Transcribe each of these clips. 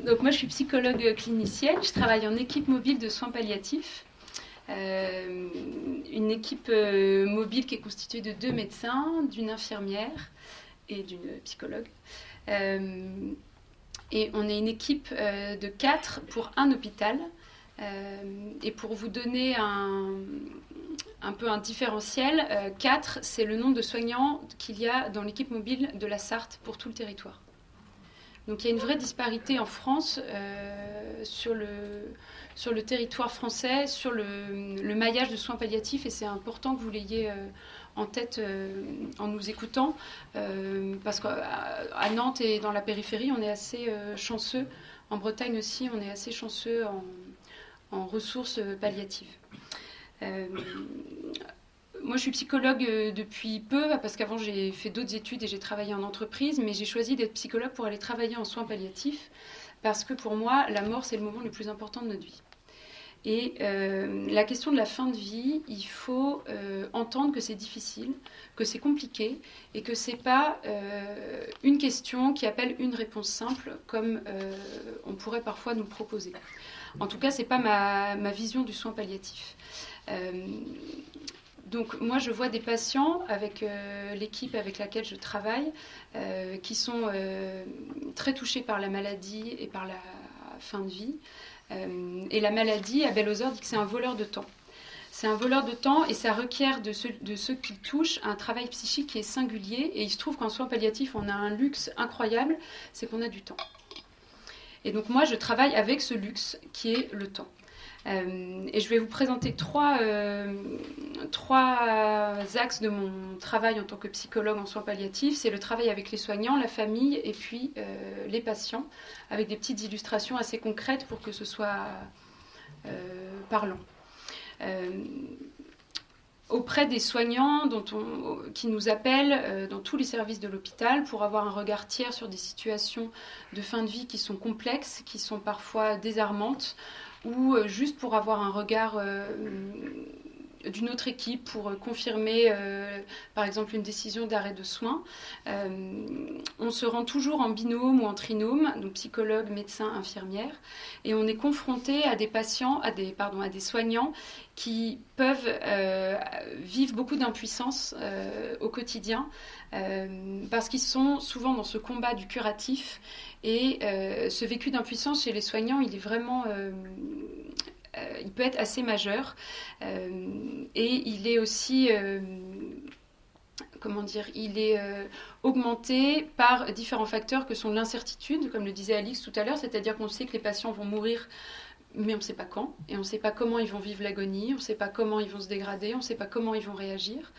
Donc moi je suis psychologue clinicienne, je travaille en équipe mobile de soins palliatifs. Une équipe mobile qui est constituée de 2 médecins, d'une infirmière et d'une psychologue. Et on est une équipe de 4 pour un hôpital. Et pour vous donner un peu un différentiel, 4 c'est le nombre de soignants qu'il y a dans l'équipe mobile de la Sarthe pour tout le territoire. Donc il y a une vraie disparité en France sur le territoire français, sur le maillage de soins palliatifs, et c'est important que vous l'ayez en tête en nous écoutant, parce qu'à Nantes et dans la périphérie, on est assez chanceux. En Bretagne aussi, on est assez chanceux en ressources palliatives. Moi, je suis psychologue depuis peu, parce qu'avant, j'ai fait d'autres études et j'ai travaillé en entreprise, mais j'ai choisi d'être psychologue pour aller travailler en soins palliatifs, parce que pour moi, la mort, c'est le moment le plus important de notre vie. Et la question de la fin de vie, il faut entendre que c'est difficile, que c'est compliqué, et que c'est pas une question qui appelle une réponse simple, comme on pourrait parfois nous le proposer. En tout cas, c'est pas ma vision du soin palliatif. Donc moi je vois des patients avec l'équipe avec laquelle je travaille qui sont très touchés par la maladie et par la fin de vie. Et la maladie, Abel Ozer dit que c'est un voleur de temps. C'est un voleur de temps et ça requiert de ceux qui le touchent un travail psychique qui est singulier. Et il se trouve qu'en soins palliatifs, on a un luxe incroyable, c'est qu'on a du temps. Et donc moi je travaille avec ce luxe qui est le temps. Et je vais vous présenter trois axes de mon travail en tant que psychologue en soins palliatifs. C'est le travail avec les soignants, la famille et puis les patients, avec des petites illustrations assez concrètes pour que ce soit parlant. Auprès des soignants qui nous appellent dans tous les services de l'hôpital pour avoir un regard tiers sur des situations de fin de vie qui sont complexes, qui sont parfois désarmantes, ou juste pour avoir un regard d'une autre équipe pour confirmer par exemple une décision d'arrêt de soins. On se rend toujours en binôme ou en trinôme, donc psychologue, médecin, infirmière, et on est confronté à des patients, à des soignants qui peuvent vivre beaucoup d'impuissance au quotidien parce qu'ils sont souvent dans ce combat du curatif, et ce vécu d'impuissance chez les soignants, il est vraiment il peut être assez majeur, et il est aussi il est augmenté par différents facteurs que sont l'incertitude, comme le disait Alix tout à l'heure, c'est-à-dire qu'on sait que les patients vont mourir, mais on ne sait pas quand, et on ne sait pas comment ils vont vivre l'agonie, on ne sait pas comment ils vont se dégrader, on ne sait pas comment ils vont réagir.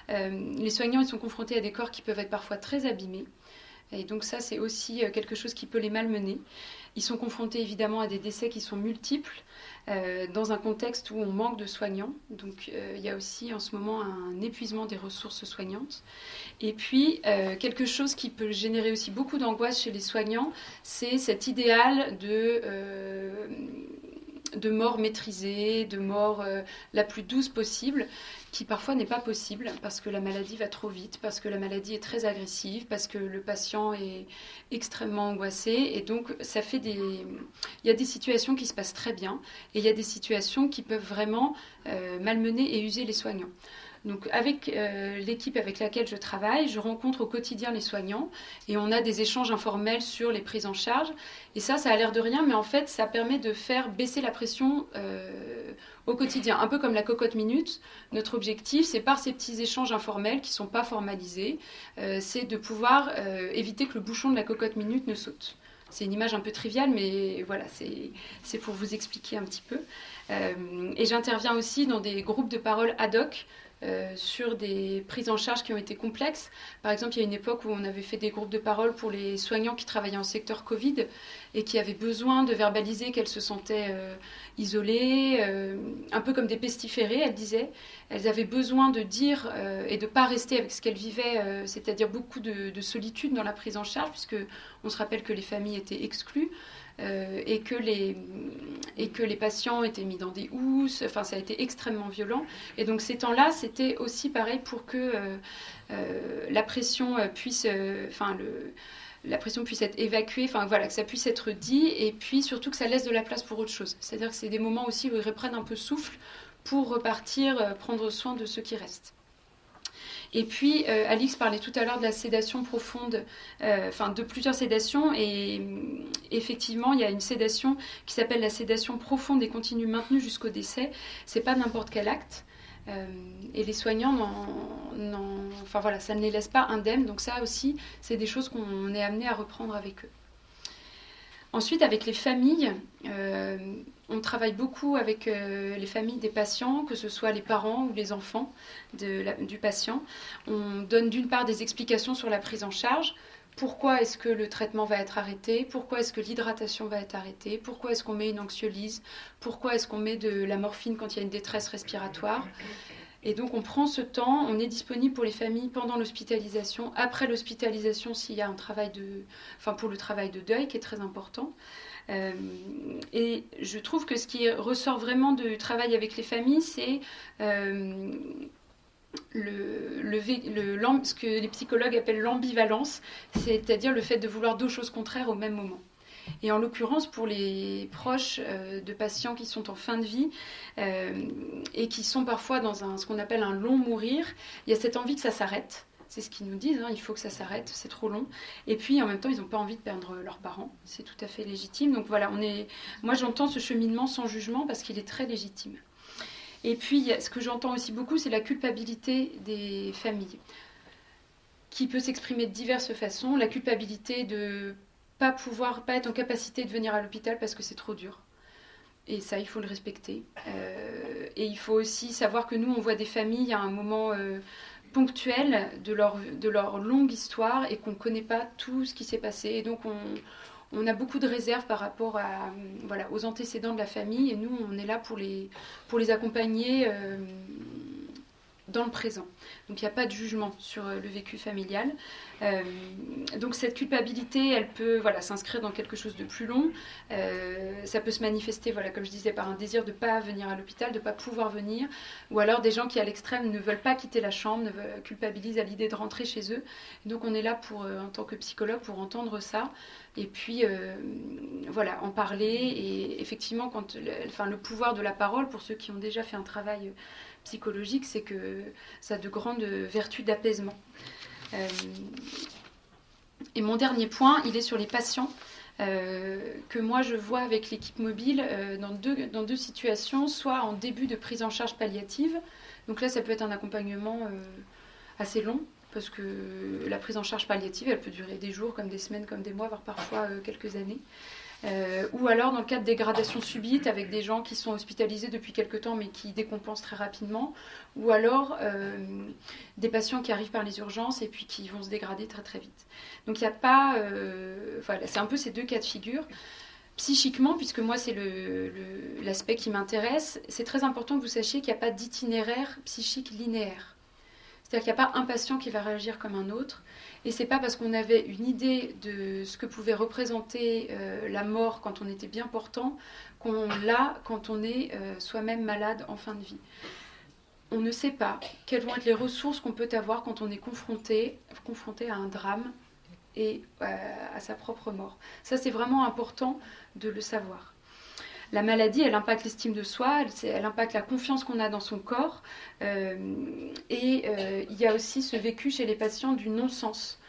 Les soignants, ils sont confrontés à des corps qui peuvent être parfois très abîmés, et donc ça, c'est aussi quelque chose qui peut les malmener. Ils sont confrontés évidemment à des décès qui sont multiples, dans un contexte où on manque de soignants. Donc il y a aussi en ce moment un épuisement des ressources soignantes. Et puis quelque chose qui peut générer aussi beaucoup d'angoisse chez les soignants, c'est cet idéal de mort maîtrisée, de mort la plus douce possible, qui parfois n'est pas possible parce que la maladie va trop vite, parce que la maladie est très agressive, parce que le patient est extrêmement angoissé, et donc ça fait il y a des situations qui se passent très bien, et il y a des situations qui peuvent vraiment malmener et user les soignants. Donc avec l'équipe avec laquelle je travaille, je rencontre au quotidien les soignants et on a des échanges informels sur les prises en charge. Et ça a l'air de rien, mais en fait, ça permet de faire baisser la pression au quotidien. Un peu comme la cocotte minute, notre objectif, c'est par ces petits échanges informels qui ne sont pas formalisés, c'est de pouvoir éviter que le bouchon de la cocotte minute ne saute. C'est une image un peu triviale, mais voilà, c'est pour vous expliquer un petit peu. Et j'interviens aussi dans des groupes de parole ad hoc, sur des prises en charge qui ont été complexes. Par exemple, il y a une époque où on avait fait des groupes de parole pour les soignants qui travaillaient en secteur Covid et qui avaient besoin de verbaliser qu'elles se sentaient isolées, un peu comme des pestiférés, elles disaient. Elles avaient besoin de dire et de ne pas rester avec ce qu'elles vivaient, c'est-à-dire beaucoup de solitude dans la prise en charge, puisque on se rappelle que les familles étaient exclues. Et que les patients étaient mis dans des housses, enfin ça a été extrêmement violent. Et donc ces temps-là, c'était aussi pareil pour que la pression puisse, la pression puisse être évacuée, enfin voilà, que ça puisse être dit, et puis surtout que ça laisse de la place pour autre chose. C'est-à-dire que c'est des moments aussi où ils reprennent un peu souffle pour repartir, prendre soin de ceux qui restent. Et puis, Alix parlait tout à l'heure de la sédation profonde, de plusieurs sédations, et effectivement, il y a une sédation qui s'appelle la sédation profonde et continue maintenue jusqu'au décès. C'est pas n'importe quel acte. Et les soignants, ça ne les laisse pas indemnes. Donc ça aussi, c'est des choses qu'on est amené à reprendre avec eux. Ensuite, avec les familles, on travaille beaucoup avec les familles des patients, que ce soit les parents ou les enfants du patient. On donne d'une part des explications sur la prise en charge. Pourquoi est-ce que le traitement va être arrêté? Pourquoi est-ce que l'hydratation va être arrêtée? Pourquoi est-ce qu'on met une anxiolyse? Pourquoi est-ce qu'on met de la morphine quand il y a une détresse respiratoire? Et donc on prend ce temps, on est disponible pour les familles pendant l'hospitalisation, après l'hospitalisation s'il y a pour le travail de deuil qui est très important. Et je trouve que ce qui ressort vraiment du travail avec les familles, c'est ce que les psychologues appellent l'ambivalence, c'est-à-dire le fait de vouloir deux choses contraires au même moment. Et en l'occurrence, pour les proches de patients qui sont en fin de vie et qui sont parfois dans ce qu'on appelle un long mourir, il y a cette envie que ça s'arrête. C'est ce qu'ils nous disent, il faut que ça s'arrête, c'est trop long. Et puis en même temps, ils n'ont pas envie de perdre leurs parents, c'est tout à fait légitime. Donc voilà, moi j'entends ce cheminement sans jugement parce qu'il est très légitime. Et puis ce que j'entends aussi beaucoup, c'est la culpabilité des familles, qui peut s'exprimer de diverses façons. La culpabilité de pas être en capacité de venir à l'hôpital parce que c'est trop dur. Et ça, il faut le respecter. Et il faut aussi savoir que nous, on voit des familles à un moment ponctuel de leur longue histoire et qu'on ne connaît pas tout ce qui s'est passé. Et donc, on a beaucoup de réserves par rapport aux antécédents de la famille. Et nous, on est là pour les accompagner dans le présent. Donc il n'y a pas de jugement sur le vécu familial. Donc cette culpabilité, elle peut s'inscrire dans quelque chose de plus long. Ça peut se manifester, comme je disais, par un désir de ne pas venir à l'hôpital, de ne pas pouvoir venir. Ou alors des gens qui, à l'extrême, ne veulent pas quitter la chambre, culpabilisent à l'idée de rentrer chez eux. Et donc on est là, en tant que psychologue, pour entendre ça. Et puis, en parler. Et effectivement, le pouvoir de la parole, pour ceux qui ont déjà fait un travail psychologique, c'est que ça a de grandes vertus d'apaisement. Et mon dernier point, il est sur les patients que moi je vois avec l'équipe mobile dans deux situations, soit en début de prise en charge palliative. Donc là, ça peut être un accompagnement assez long, parce que la prise en charge palliative, elle peut durer des jours, comme des semaines, comme des mois, voire parfois quelques années. Ou alors dans le cas de dégradation subite avec des gens qui sont hospitalisés depuis quelque temps mais qui décompensent très rapidement, ou alors des patients qui arrivent par les urgences et puis qui vont se dégrader très très vite. Donc il n'y a pas... c'est un peu ces deux cas de figure. Psychiquement, puisque moi c'est l'aspect qui m'intéresse, c'est très important que vous sachiez qu'il n'y a pas d'itinéraire psychique linéaire. C'est-à-dire qu'il n'y a pas un patient qui va réagir comme un autre. Et c'est pas parce qu'on avait une idée de ce que pouvait représenter la mort quand on était bien portant qu'on l'a quand on est soi-même malade en fin de vie. On ne sait pas quelles vont être les ressources qu'on peut avoir quand on est confronté à un drame et à sa propre mort. Ça, c'est vraiment important de le savoir. La maladie, elle impacte l'estime de soi, elle impacte la confiance qu'on a dans son corps. Il y a aussi ce vécu chez les patients du non-sens.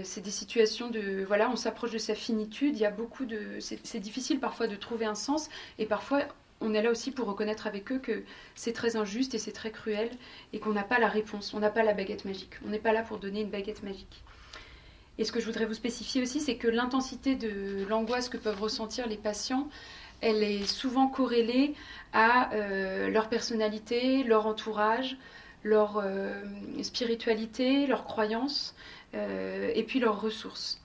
C'est des situations de... on s'approche de sa finitude, il y a beaucoup de... C'est difficile parfois de trouver un sens, et parfois on est là aussi pour reconnaître avec eux que c'est très injuste et c'est très cruel, et qu'on n'a pas la réponse, on n'a pas la baguette magique. On n'est pas là pour donner une baguette magique. Et ce que je voudrais vous spécifier aussi, c'est que l'intensité de l'angoisse que peuvent ressentir les patients, elle est souvent corrélée à leur personnalité, leur entourage, leur spiritualité, leurs croyances et puis leurs ressources.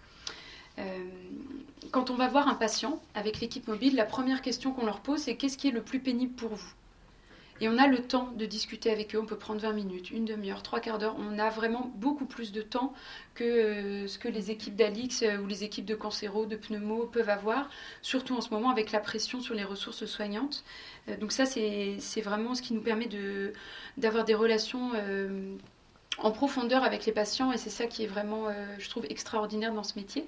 Quand on va voir un patient avec l'équipe mobile, la première question qu'on leur pose, c'est qu'est-ce qui est le plus pénible pour vous ? Et on a le temps de discuter avec eux, on peut prendre 20 minutes, une demi-heure, 3/4 d'heure. On a vraiment beaucoup plus de temps que ce que les équipes d'Alix ou les équipes de cancéro, de pneumo peuvent avoir, surtout en ce moment avec la pression sur les ressources soignantes. Donc ça, c'est vraiment ce qui nous permet d'avoir des relations en profondeur avec les patients, et c'est ça qui est vraiment, je trouve, extraordinaire dans ce métier.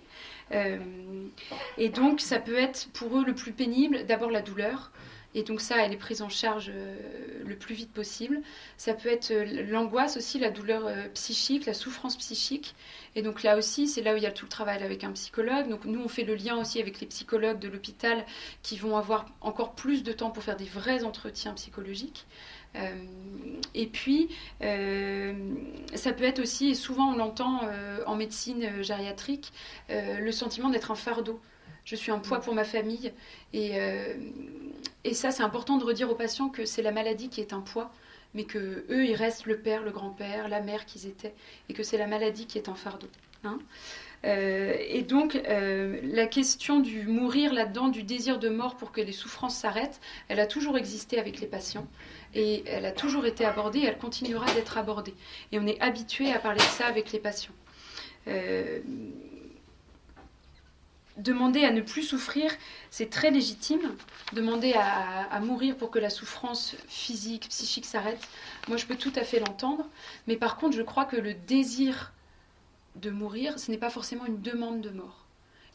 Et donc, ça peut être pour eux le plus pénible, d'abord la douleur. Et donc ça, elle est prise en charge le plus vite possible. Ça peut être l'angoisse aussi, la douleur psychique, la souffrance psychique. Et donc là aussi, c'est là où il y a tout le travail avec un psychologue. Donc nous, on fait le lien aussi avec les psychologues de l'hôpital qui vont avoir encore plus de temps pour faire des vrais entretiens psychologiques. Et puis, ça peut être aussi, et souvent on l'entend en médecine gériatrique, le sentiment d'être un fardeau. Je suis un poids pour ma famille. Et ça, c'est important de redire aux patients que c'est la maladie qui est un poids, mais que eux, ils restent le père, le grand-père, la mère qu'ils étaient, et que c'est la maladie qui est un fardeau. Hein. Et donc, la question du mourir là-dedans, du désir de mort pour que les souffrances s'arrêtent, elle a toujours existé avec les patients. Et elle a toujours été abordée, et elle continuera d'être abordée. Et on est habitué à parler de ça avec les patients. Demander à ne plus souffrir, c'est très légitime. Demander à mourir pour que la souffrance physique, psychique s'arrête, moi je peux tout à fait l'entendre. Mais par contre, je crois que le désir de mourir, ce n'est pas forcément une demande de mort.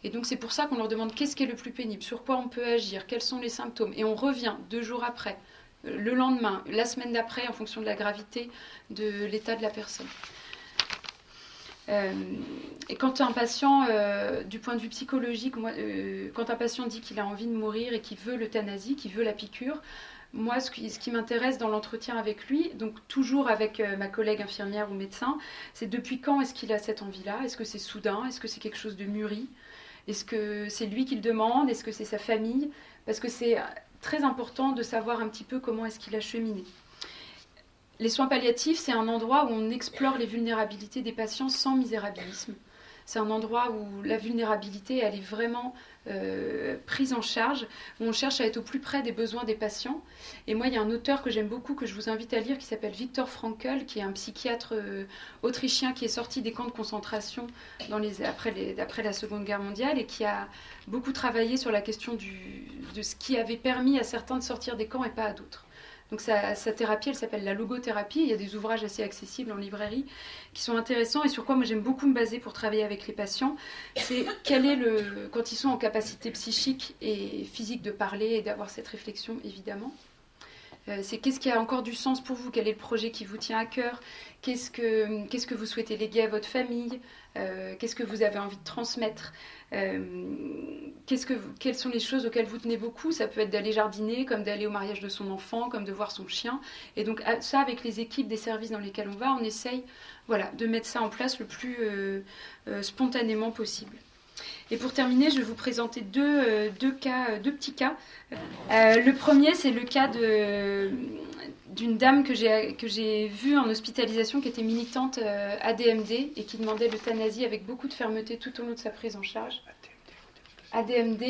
Et donc c'est pour ça qu'on leur demande qu'est-ce qui est le plus pénible, sur quoi on peut agir, quels sont les symptômes. Et on revient 2 jours après, le lendemain, la semaine d'après, en fonction de la gravité de l'état de la personne. Et quand un patient, du point de vue psychologique, quand un patient dit qu'il a envie de mourir et qu'il veut l'euthanasie, qu'il veut la piqûre, moi, ce qui m'intéresse dans l'entretien avec lui, donc toujours avec ma collègue infirmière ou médecin, c'est depuis quand est-ce qu'il a cette envie-là ? Est-ce que c'est soudain ? Est-ce que c'est quelque chose de mûri ? Est-ce que c'est lui qui le demande ? Est-ce que c'est sa famille ? Parce que c'est très important de savoir un petit peu comment est-ce qu'il a cheminé. Les soins palliatifs, c'est un endroit où on explore les vulnérabilités des patients sans misérabilisme. C'est un endroit où la vulnérabilité, elle est vraiment prise en charge, où on cherche à être au plus près des besoins des patients. Et moi, il y a un auteur que j'aime beaucoup, que je vous invite à lire, qui s'appelle Viktor Frankl, qui est un psychiatre autrichien qui est sorti des camps de concentration après la Seconde Guerre mondiale et qui a beaucoup travaillé sur la question de ce qui avait permis à certains de sortir des camps et pas à d'autres. Donc sa thérapie, elle s'appelle la logothérapie. Il y a des ouvrages assez accessibles en librairie qui sont intéressants et sur quoi moi j'aime beaucoup me baser pour travailler avec les patients. C'est quand ils sont en capacité psychique et physique de parler et d'avoir cette réflexion, évidemment. C'est qu'est-ce qui a encore du sens pour vous ? Quel est le projet qui vous tient à cœur ? Qu'est-ce que vous souhaitez léguer à votre famille ? Qu'est-ce que vous avez envie de transmettre ? Quelles sont les choses auxquelles vous tenez beaucoup ? Ça peut être d'aller jardiner, comme d'aller au mariage de son enfant, comme de voir son chien. Et donc ça, avec les équipes des services dans lesquels on va, on essaye de mettre ça en place le plus spontanément possible. Et pour terminer, je vais vous présenter deux petits cas. Le premier, c'est le cas d'une dame que j'ai vue en hospitalisation qui était militante ADMD et qui demandait l'euthanasie avec beaucoup de fermeté tout au long de sa prise en charge. ADMD,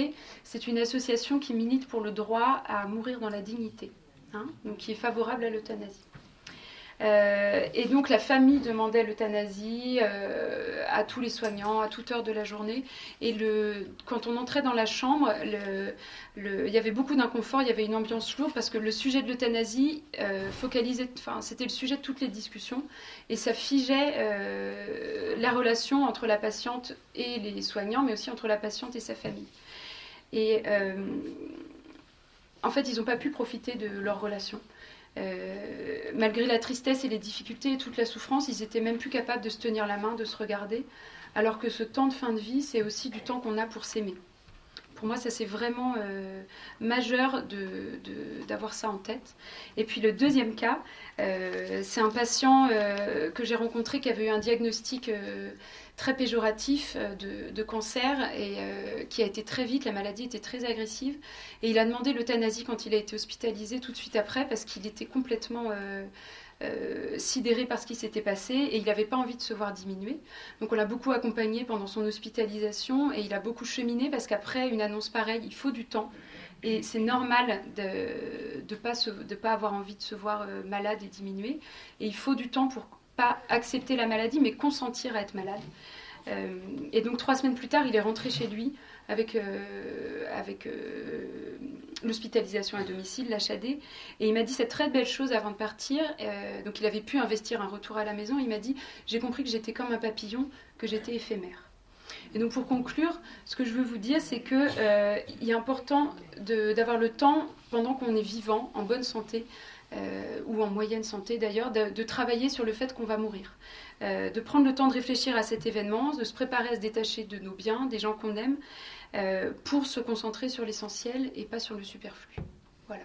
c'est une association qui milite pour le droit à mourir dans la dignité, donc qui est favorable à l'euthanasie. Et donc la famille demandait l'euthanasie à tous les soignants, à toute heure de la journée. Et quand on entrait dans la chambre, il y avait beaucoup d'inconfort, il y avait une ambiance lourde parce que le sujet de l'euthanasie c'était le sujet de toutes les discussions et ça figeait la relation entre la patiente et les soignants, mais aussi entre la patiente et sa famille. Et en fait, ils n'ont pas pu profiter de leur relation. Malgré la tristesse et les difficultés et toute la souffrance, ils étaient même plus capables de se tenir la main, de se regarder, alors que ce temps de fin de vie, c'est aussi du temps qu'on a pour s'aimer. Pour moi, ça c'est vraiment majeur d'avoir ça en tête. Et puis le deuxième cas, c'est un patient que j'ai rencontré qui avait eu un diagnostic très péjoratif de cancer et qui a été très vite, la maladie était très agressive. Et il a demandé l'euthanasie quand il a été hospitalisé tout de suite après parce qu'il était complètement sidéré par ce qui s'était passé et il n'avait pas envie de se voir diminuer. Donc on l'a beaucoup accompagné pendant son hospitalisation et il a beaucoup cheminé parce qu'après une annonce pareille, il faut du temps. Et c'est normal de pas avoir envie de se voir malade et diminuer. Et il faut du temps pour pas accepter la maladie, mais consentir à être malade. Et donc 3 semaines plus tard, il est rentré chez lui avec l'hospitalisation à domicile, l'HAD. Et il m'a dit cette très belle chose avant de partir. Donc il avait pu investir un retour à la maison. Il m'a dit, j'ai compris que j'étais comme un papillon, que j'étais éphémère. Et donc pour conclure, ce que je veux vous dire, c'est qu'il est important d'avoir le temps, pendant qu'on est vivant, en bonne santé, ou en moyenne santé d'ailleurs, de travailler sur le fait qu'on va mourir. De prendre le temps de réfléchir à cet événement, de se préparer à se détacher de nos biens, des gens qu'on aime, pour se concentrer sur l'essentiel et pas sur le superflu. Voilà.